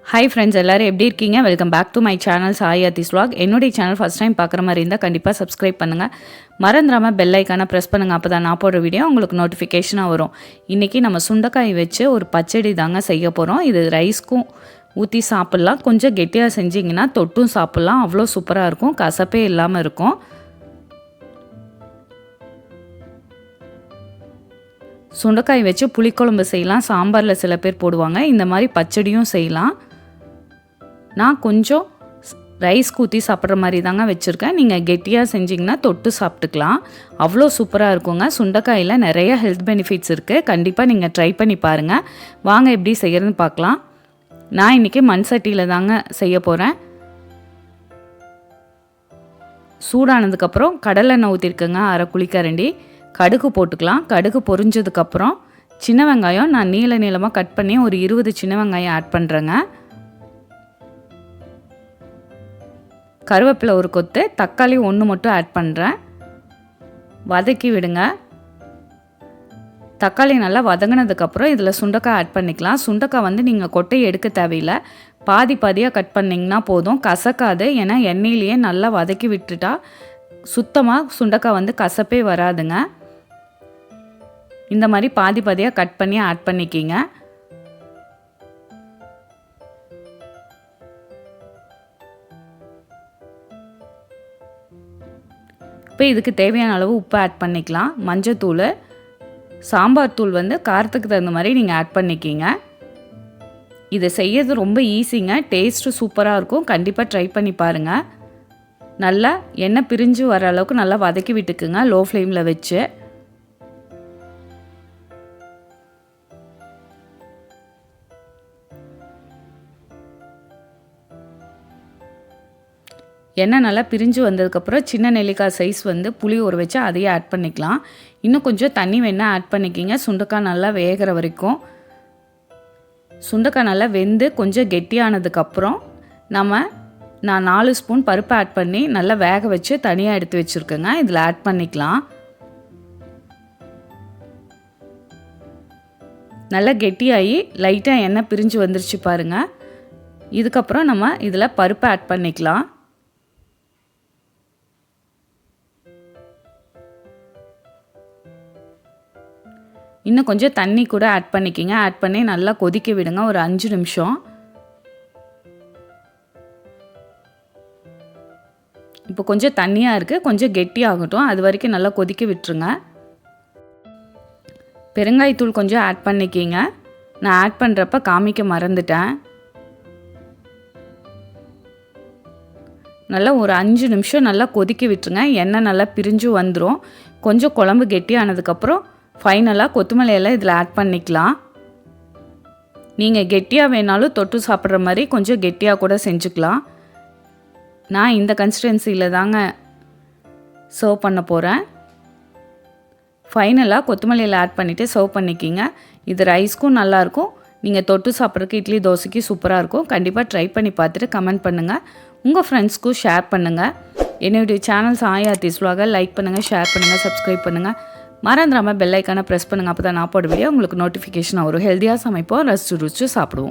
Hi friends, எல்லோரும் எப்படி இருக்கீங்க? Welcome back to my channel சாயாத்திஸ் vlog. என்னுடைய சேனல் ஃபஸ்ட் டைம் பார்க்குற மாதிரி இருந்தால் கண்டிப்பாக சப்ஸ்கிரைப் பண்ணுங்கள். மறந்துடாமல் பெல் ஐக்கானை ப்ரெஸ் பண்ணுங்கள். அப்போ தான் நான் போடுற வீடியோ உங்களுக்கு நோட்டிஃபிகேஷனாக வரும். இன்றைக்கி நம்ம சுண்டைக்காய் வச்சு ஒரு பச்சடி தாங்க செய்ய போகிறோம். இது ரைஸ்க்கும் ஊற்றி சாப்பிட்லாம். கொஞ்சம் கெட்டியாக செஞ்சிங்கன்னா தொட்டும் சாப்பிட்லாம். அவ்வளோ சூப்பராக இருக்கும், கசப்பே இல்லாமல் இருக்கும். சுண்டைக்காய் வச்சு புளிக்குழம்பு செய்யலாம், சாம்பாரில் சில பேர் போடுவாங்க. இந்த மாதிரி பச்சடியும் செய்யலாம். நான் கொஞ்சம் ரைஸ் ஊற்றி சாப்பிட்ற மாதிரி தாங்க வச்சுருக்கேன். நீங்கள் கெட்டியாக செஞ்சிங்கன்னா தொட்டு சாப்பிட்டுக்கலாம். அவ்வளோ சூப்பராக இருக்குங்க. சுண்டைக்காயில் நிறைய ஹெல்த் பெனிஃபிட்ஸ் இருக்குது. கண்டிப்பாக நீங்கள் ட்ரை பண்ணி பாருங்கள். வாங்க எப்படி செய்கிறதுன்னு பார்க்கலாம். நான் இன்றைக்கி மண் சட்டியில் தாங்க செய்ய போகிறேன். சூடானதுக்கப்புறம் கடலெண்ணெய் ஊற்றிருக்கேங்க, அரை குழிக்கரண்டி. கடுகு போட்டுக்கலாம். கடுகு பொரிஞ்சதுக்கப்புறம் சின்ன வெங்காயம் நான் நீளமாக கட் பண்ணி ஒரு 20 சின்ன வெங்காயம் ஆட் பண்ணுறேங்க. கருவேப்பிலை ஒரு கொத்து, தக்காளி 1 மட்டும் ஆட் பண்ணுறேன். வதக்கி விடுங்க. தக்காளி நல்லா வதங்கினதுக்கப்புறம் இதில் சுண்டைக்காய் ஆட் பண்ணிக்கலாம். சுண்டைக்காய் நீங்கள் கொட்டையை எடுக்க தேவையில்லை, பாதி பாதியாக கட் பண்ணிங்கன்னா போதும், கசக்காது. ஏன்னா எண்ணெயிலேயே நல்லா வதக்கி விட்டுட்டா சுத்தமாக சுண்டைக்காய் கசப்பே வராதுங்க. இந்த மாதிரி பாதி பாதியாக கட் பண்ணி ஆட் பண்ணிக்கிங்க. இப்போ இதுக்கு தேவையான அளவு உப்பு ஆட் பண்ணிக்கலாம். மஞ்சத்தூள், சாம்பார் தூள் காரத்துக்கு தகுந்த மாதிரி நீங்கள் ஆட் பண்ணிக்கிங்க. இதை செய்யறது ரொம்ப ஈஸிங்க. டேஸ்ட்டு சூப்பராக இருக்கும். கண்டிப்பாக ட்ரை பண்ணி பாருங்கள். நல்லா எண்ணெய் பிரிஞ்சு வர அளவுக்கு நல்லா வதக்கி விட்டுக்குங்க, லோ ஃப்ளேமில் வச்சு. எண்ணெய் நல்லா பிரிஞ்சு வந்ததுக்கப்புறம் சின்ன நெல்லிக்காய் சைஸ் புளி ஊற வச்சு அதையே ஆட் பண்ணிக்கலாம். இன்னும் கொஞ்சம் தண்ணி வேணால் ஆட் பண்ணிக்கிங்க, சுண்டைக்காய் நல்லா வேகிற வரைக்கும். சுண்டைக்காய் நல்லா வெந்து கொஞ்சம் கெட்டியானதுக்கப்புறம் நான் 4 ஸ்பூன் பருப்பு ஆட் பண்ணி நல்லா வேக வச்சு தனியாக எடுத்து வச்சுருக்கேங்க. இதில் ஆட் பண்ணிக்கலாம். நல்லா கெட்டியாகி லைட்டாக எண்ணெய் பிரிஞ்சு வந்துருச்சு பாருங்கள். இதுக்கப்புறம் நம்ம இதில் பருப்பு ஆட் பண்ணிக்கலாம். இன்னும் கொஞ்சம் தண்ணி கூட ஆட் பண்ணிக்கிங்க. ஆட் பண்ணி நல்லா கொதிக்க விடுங்க ஒரு 5 நிமிஷம். இப்போ கொஞ்சம் தண்ணியாக இருக்குது, கொஞ்சம் கெட்டியாகட்டும். அது வரைக்கும் நல்லா கொதிக்க விட்டுருங்க. பெருங்காயத்தூள் கொஞ்சம் ஆட் பண்ணிக்கிங்க. நான் ஆட் பண்ணுறப்ப காமிக்க மறந்துட்டேன். நல்லா ஒரு 5 நிமிஷம் நல்லா கொதிக்க விட்டுருங்க. எண்ணெய் நல்லா பிரிஞ்சு வந்துடும். கொஞ்சம் குழம்பு கெட்டியானதுக்கப்புறம் ஃபைனலாக கொத்தமல்லி இலை இதில் ஆட் பண்ணிக்கலாம். நீங்கள் கெட்டியாக வேணாலும் தொட்டு சாப்பிட்ற மாதிரி கொஞ்சம் கெட்டியாக கூட செஞ்சுக்கலாம். நான் இந்த கன்சிஸ்டன்சியில் தாங்க சர்வ் பண்ண போகிறேன். ஃபைனலாக கொத்தமல்லி இலை ஆட் பண்ணிவிட்டு சர்வ் பண்ணிக்கிங்க. இது ரைஸ்க்கும் நல்லாயிருக்கும். நீங்கள் தொட்டு சாப்பிட்றதுக்கு இட்லி தோசைக்கு சூப்பராக இருக்கும். கண்டிப்பாக ட்ரை பண்ணி பார்த்துட்டு கமெண்ட் பண்ணுங்கள். உங்கள் ஃப்ரெண்ட்ஸ்க்கும் ஷேர் பண்ணுங்கள். என்னுடைய சேனல் சாயாத்திஸ் vlog லைக் பண்ணுங்கள், ஷேர் பண்ணுங்கள், சப்ஸ்கிரைப் பண்ணுங்கள். மறந்துடாமல் பெல் ஐக்கானை ப்ரெஸ் பண்ணுங்கள். அப்போ தான் நான் போட வீடியோ உங்களுக்கு நோட்டிஃபிகேஷன் வரும். ஹெல்த்தியாக சமைப்போம், ரசிச்சு ருசிச்சு சாப்பிடுவோம்.